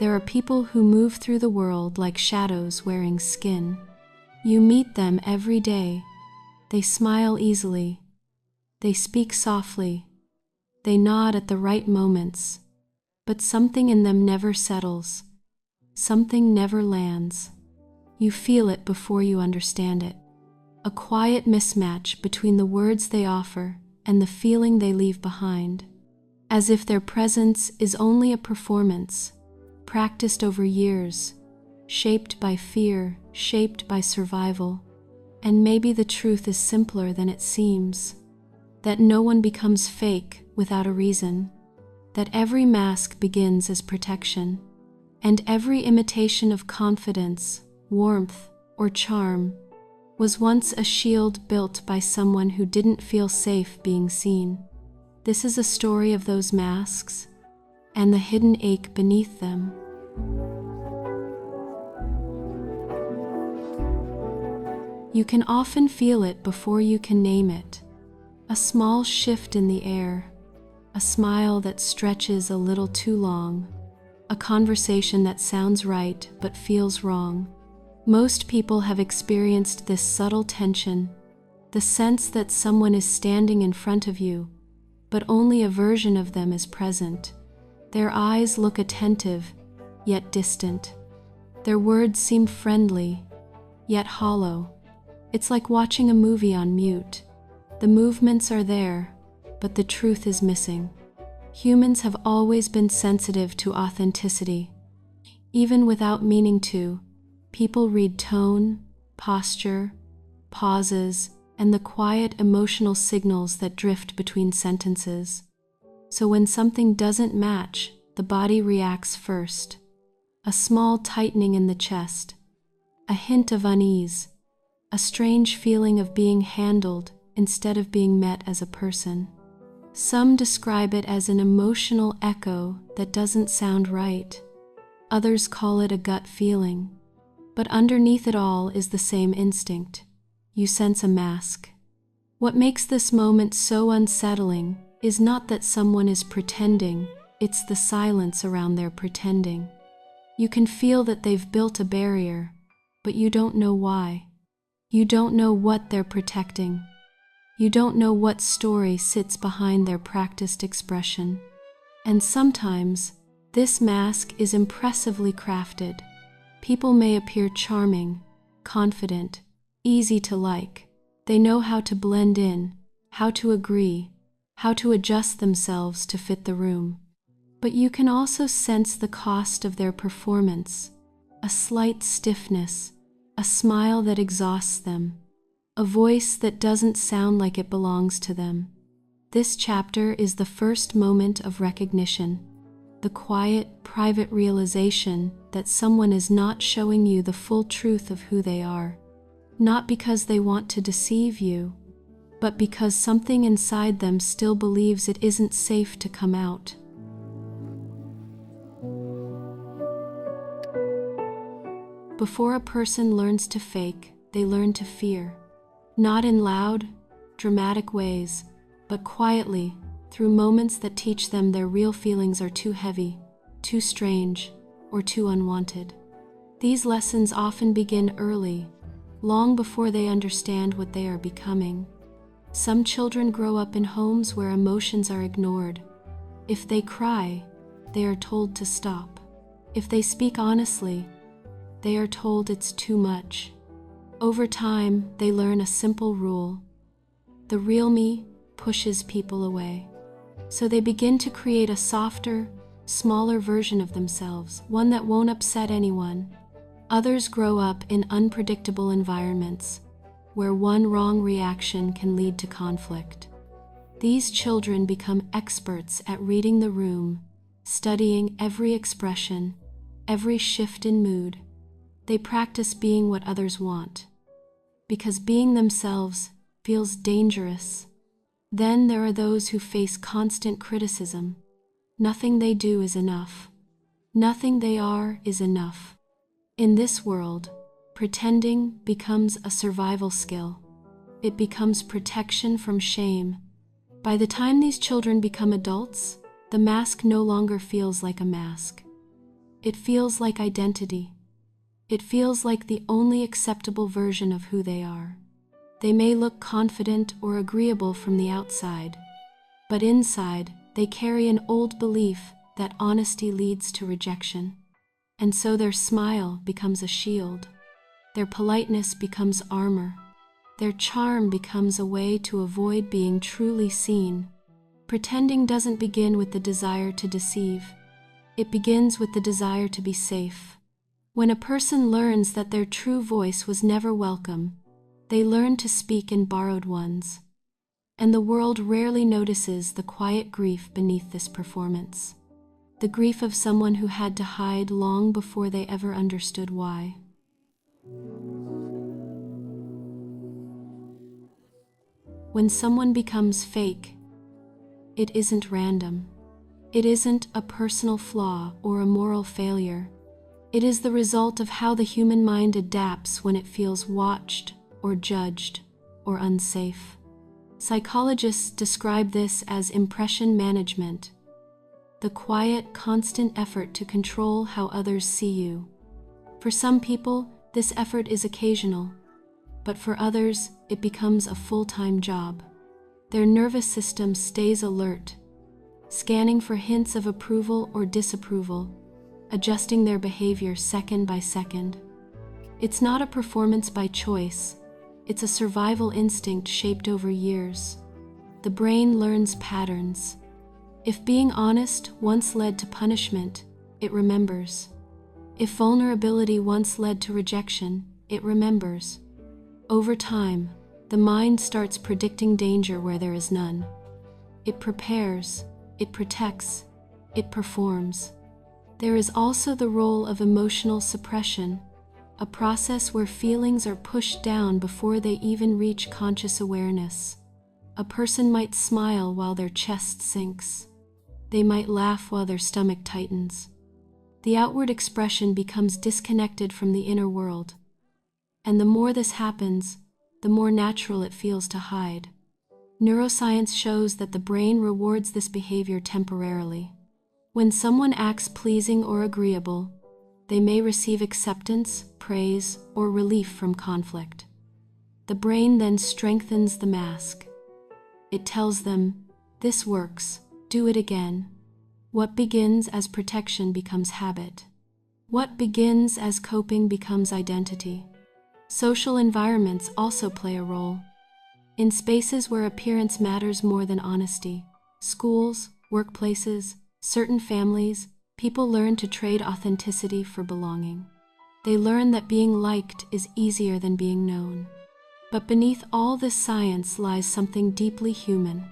There are people who move through the world like shadows wearing skin. You meet them every day. They smile easily. They speak softly. They nod at the right moments. But something in them never settles. Something never lands. You feel it before you understand it. A quiet mismatch between the words they offer and the feeling they leave behind. As if their presence is only a performance, practiced over years, shaped by fear, shaped by survival. And maybe the truth is simpler than it seems. That no one becomes fake without a reason. That every mask begins as protection. And every imitation of confidence, warmth, or charm was once a shield built by someone who didn't feel safe being seen. This is a story of those masks and the hidden ache beneath them. You can often feel it before you can name it. A small shift in the air, a smile that stretches a little too long, a conversation that sounds right but feels wrong. Most people have experienced this subtle tension, the sense that someone is standing in front of you, but only a version of them is present. Their eyes look attentive, yet distant. Their words seem friendly, yet hollow. It's like watching a movie on mute. The movements are there, but the truth is missing. Humans have always been sensitive to authenticity. Even without meaning to, people read tone, posture, pauses, and the quiet emotional signals that drift between sentences. So when something doesn't match, the body reacts first. A small tightening in the chest, a hint of unease, a strange feeling of being handled instead of being met as a person. Some describe it as an emotional echo that doesn't sound right. Others call it a gut feeling. But underneath it all is the same instinct. You sense a mask. What makes this moment so unsettling is not that someone is pretending, it's the silence around their pretending. You can feel that they've built a barrier, but you don't know why. You don't know what they're protecting. You don't know what story sits behind their practiced expression. And sometimes, this mask is impressively crafted. People may appear charming, confident, easy to like. They know how to blend in, how to agree, how to adjust themselves to fit the room. But you can also sense the cost of their performance, a slight stiffness, a smile that exhausts them, a voice that doesn't sound like it belongs to them. This chapter is the first moment of recognition, the quiet, private realization that someone is not showing you the full truth of who they are, not because they want to deceive you, but because something inside them still believes it isn't safe to come out. Before a person learns to fake, they learn to fear. Not in loud, dramatic ways, but quietly, through moments that teach them their real feelings are too heavy, too strange, or too unwanted. These lessons often begin early, long before they understand what they are becoming. Some children grow up in homes where emotions are ignored. If they cry, they are told to stop. If they speak honestly, they are told it's too much. Over time, they learn a simple rule. The real me pushes people away. So they begin to create a softer, smaller version of themselves, one that won't upset anyone. Others grow up in unpredictable environments, where one wrong reaction can lead to conflict. These children become experts at reading the room, studying every expression, every shift in mood. They practice being what others want, because being themselves feels dangerous. Then there are those who face constant criticism. Nothing they do is enough. Nothing they are is enough. In this world, pretending becomes a survival skill. It becomes protection from shame. By the time these children become adults, the mask no longer feels like a mask. It feels like identity. It feels like the only acceptable version of who they are. They may look confident or agreeable from the outside, but inside, they carry an old belief that honesty leads to rejection. And so their smile becomes a shield. Their politeness becomes armor. Their charm becomes a way to avoid being truly seen. Pretending doesn't begin with the desire to deceive. It begins with the desire to be safe. When a person learns that their true voice was never welcome, they learn to speak in borrowed ones. And the world rarely notices the quiet grief beneath this performance. The grief of someone who had to hide long before they ever understood why. When someone becomes fake, it isn't random. It isn't a personal flaw or a moral failure. It is the result of how the human mind adapts when it feels watched or judged or unsafe. Psychologists describe this as impression management, the quiet, constant effort to control how others see you. For some people, this effort is occasional, but for others, it becomes a full-time job. Their nervous system stays alert, scanning for hints of approval or disapproval, adjusting their behavior second by second. It's not a performance by choice. It's a survival instinct shaped over years. The brain learns patterns. If being honest once led to punishment, it remembers. If vulnerability once led to rejection, it remembers. Over time, the mind starts predicting danger where there is none. It prepares, it protects, it performs. There is also the role of emotional suppression, a process where feelings are pushed down before they even reach conscious awareness. A person might smile while their chest sinks. They might laugh while their stomach tightens. The outward expression becomes disconnected from the inner world. And the more this happens, the more natural it feels to hide. Neuroscience shows that the brain rewards this behavior temporarily. When someone acts pleasing or agreeable, they may receive acceptance, praise, or relief from conflict. The brain then strengthens the mask. It tells them, "This works, do it again." What begins as protection becomes habit. What begins as coping becomes identity. Social environments also play a role. In spaces where appearance matters more than honesty, schools, workplaces, certain families, people learn to trade authenticity for belonging. They learn that being liked is easier than being known. But beneath all this science lies something deeply human,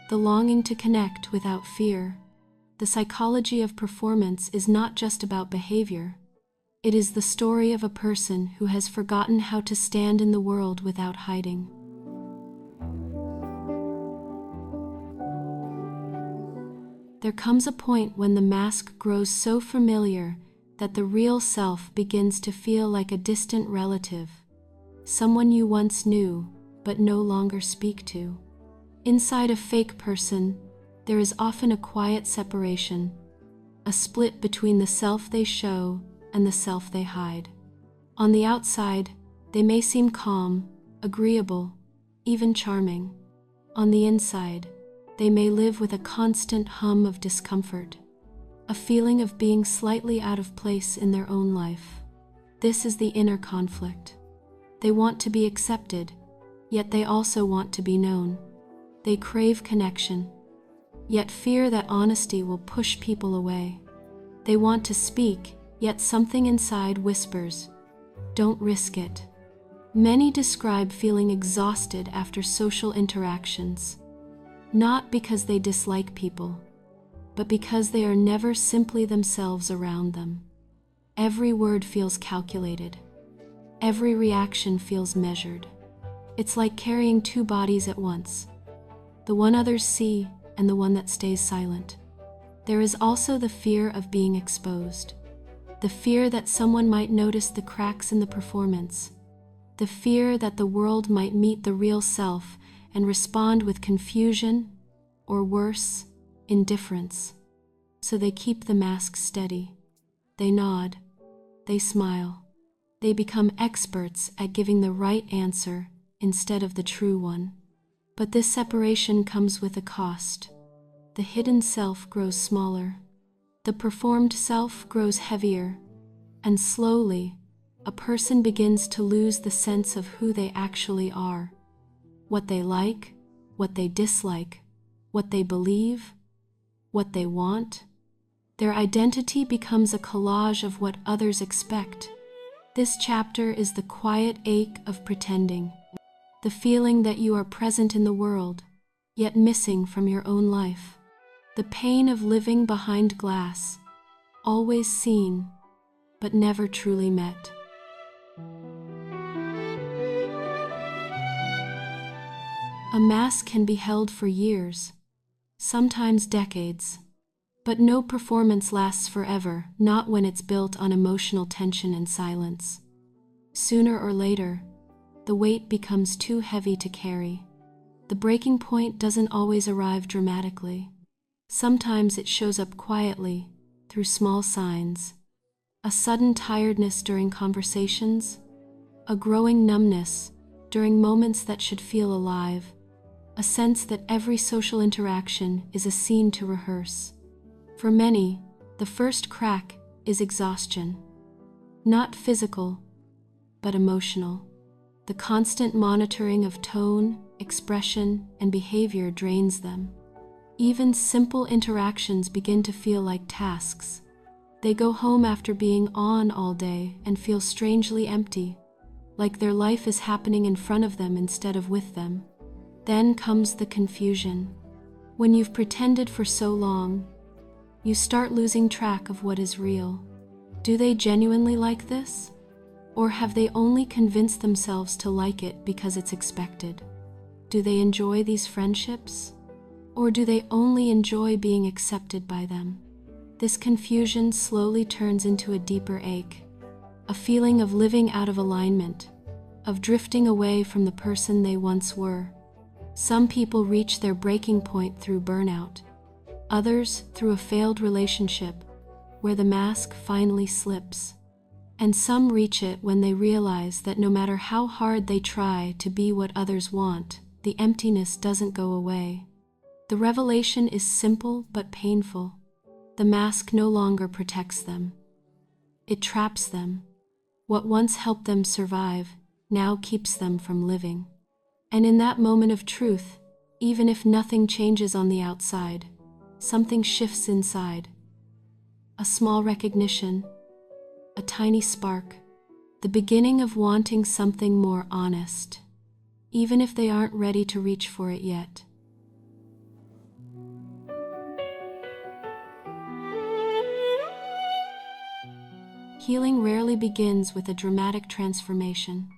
the longing to connect without fear. The psychology of performance is not just about behavior. It is the story of a person who has forgotten how to stand in the world without hiding. There comes a point when the mask grows so familiar that the real self begins to feel like a distant relative, someone you once knew but no longer speak to. Inside a fake person, there is often a quiet separation, a split between the self they show and the self they hide. On the outside, they may seem calm, agreeable, even charming. On the inside, they may live with a constant hum of discomfort, a feeling of being slightly out of place in their own life. This is the inner conflict. They want to be accepted, yet they also want to be known. They crave connection, yet fear that honesty will push people away. They want to speak, yet something inside whispers, "Don't risk it." Many describe feeling exhausted after social interactions, not because they dislike people, but because they are never simply themselves around them. Every word feels calculated. Every reaction feels measured. It's like carrying two bodies at once, the one others see and the one that stays silent. There is also the fear of being exposed, the fear that someone might notice the cracks in the performance, the fear that the world might meet the real self and respond with confusion, or worse, indifference. So they keep the mask steady. They nod. They smile. They become experts at giving the right answer instead of the true one. But this separation comes with a cost. The hidden self grows smaller. The performed self grows heavier. And slowly, a person begins to lose the sense of who they actually are. What they like, what they dislike, what they believe, what they want. Their identity becomes a collage of what others expect. This chapter is the quiet ache of pretending, the feeling that you are present in the world, yet missing from your own life, the pain of living behind glass, always seen, but never truly met. A mask can be held for years, sometimes decades. But no performance lasts forever, not when it's built on emotional tension and silence. Sooner or later, the weight becomes too heavy to carry. The breaking point doesn't always arrive dramatically. Sometimes it shows up quietly, through small signs. A sudden tiredness during conversations, a growing numbness during moments that should feel alive, a sense that every social interaction is a scene to rehearse. For many, the first crack is exhaustion. Not physical, but emotional. The constant monitoring of tone, expression, and behavior drains them. Even simple interactions begin to feel like tasks. They go home after being on all day and feel strangely empty, like their life is happening in front of them instead of with them. Then comes the confusion. When you've pretended for so long, you start losing track of what is real. Do they genuinely like this? Or have they only convinced themselves to like it because it's expected? Do they enjoy these friendships? Or do they only enjoy being accepted by them? This confusion slowly turns into a deeper ache, a feeling of living out of alignment, of drifting away from the person they once were. Some people reach their breaking point through burnout, others through a failed relationship where the mask finally slips. And some reach it when they realize that no matter how hard they try to be what others want, the emptiness doesn't go away. The revelation is simple but painful. The mask no longer protects them. It traps them. What once helped them survive now keeps them from living. And in that moment of truth, even if nothing changes on the outside, something shifts inside. A small recognition, a tiny spark, the beginning of wanting something more honest, even if they aren't ready to reach for it yet. Healing rarely begins with a dramatic transformation.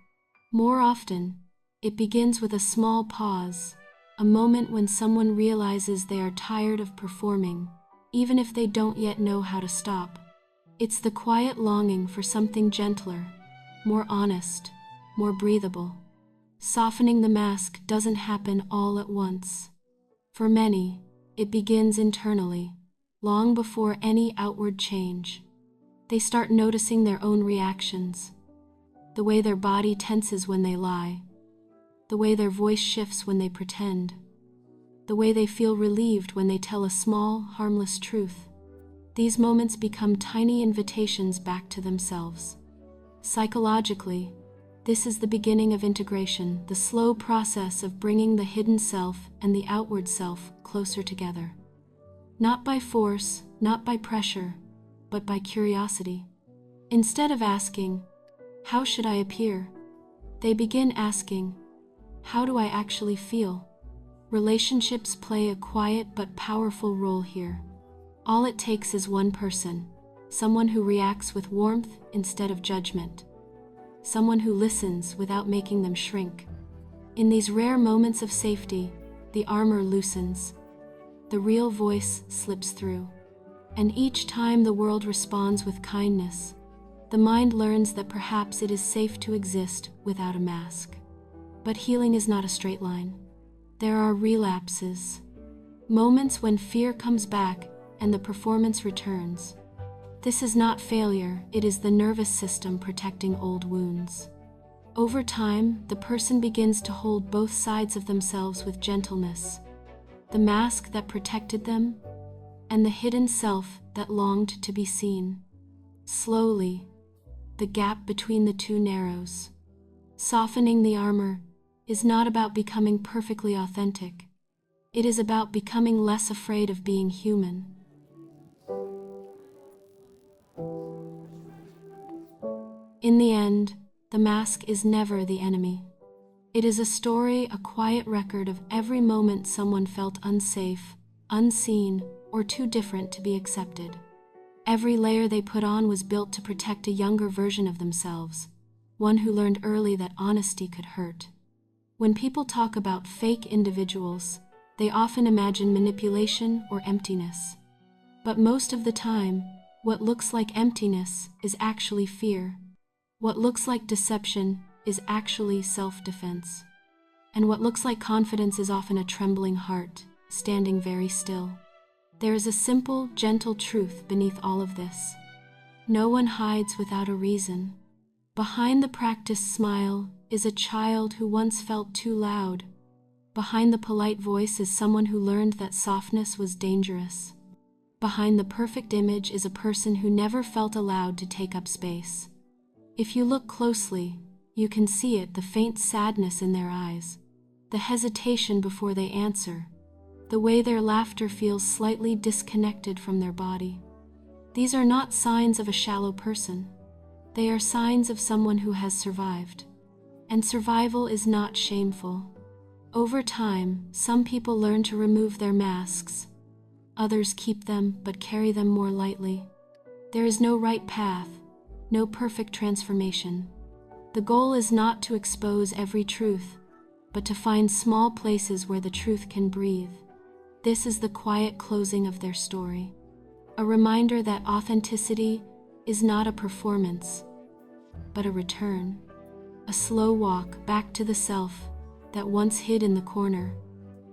More often, it begins with a small pause, a moment when someone realizes they are tired of performing, even if they don't yet know how to stop. It's the quiet longing for something gentler, more honest, more breathable. Softening the mask doesn't happen all at once. For many, it begins internally, long before any outward change. They start noticing their own reactions, the way their body tenses when they lie, the way their voice shifts when they pretend, the way they feel relieved when they tell a small, harmless truth. These moments become tiny invitations back to themselves. Psychologically, this is the beginning of integration, the slow process of bringing the hidden self and the outward self closer together. Not by force, not by pressure, but by curiosity. Instead of asking, "How should I appear?" they begin asking, "How do I actually feel?" Relationships play a quiet but powerful role here. All it takes is one person, someone who reacts with warmth instead of judgment, someone who listens without making them shrink. In these rare moments of safety, the armor loosens, the real voice slips through. And each time the world responds with kindness, the mind learns that perhaps it is safe to exist without a mask. But healing is not a straight line. There are relapses, moments when fear comes back and the performance returns, This is not failure, it is the nervous system protecting old wounds. Over time, the person begins to hold both sides of themselves with gentleness, the mask that protected them, and the hidden self that longed to be seen. Slowly, the gap between the two narrows. Softening the armor is not about becoming perfectly authentic. It is about becoming less afraid of being human. In the end, the mask is never the enemy. It is a story, a quiet record of every moment someone felt unsafe, unseen, or too different to be accepted. Every layer they put on was built to protect a younger version of themselves, one who learned early that honesty could hurt. When people talk about fake individuals, they often imagine manipulation or emptiness. But most of the time, what looks like emptiness is actually fear. What looks like deception is actually self-defense. And what looks like confidence is often a trembling heart, standing very still. There is a simple, gentle truth beneath all of this. No one hides without a reason. Behind the practiced smile is a child who once felt too loud. Behind the polite voice is someone who learned that softness was dangerous. Behind the perfect image is a person who never felt allowed to take up space. If you look closely, you can see it, the faint sadness in their eyes, the hesitation before they answer, the way their laughter feels slightly disconnected from their body. These are not signs of a shallow person. They are signs of someone who has survived. And survival is not shameful. Over time, some people learn to remove their masks. Others keep them but carry them more lightly. There is no right path, no perfect transformation. The goal is not to expose every truth, but to find small places where the truth can breathe. This is the quiet closing of their story. A reminder that authenticity is not a performance, but a return. A slow walk back to the self that once hid in the corner.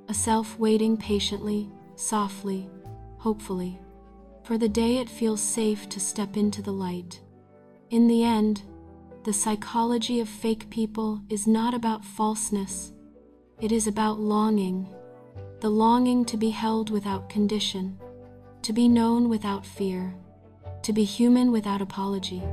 A self waiting patiently, softly, hopefully, for the day it feels safe to step into the light. In the end, the psychology of fake people is not about falseness. It is about longing. The longing to be held without condition, to be known without fear, to be human without apology.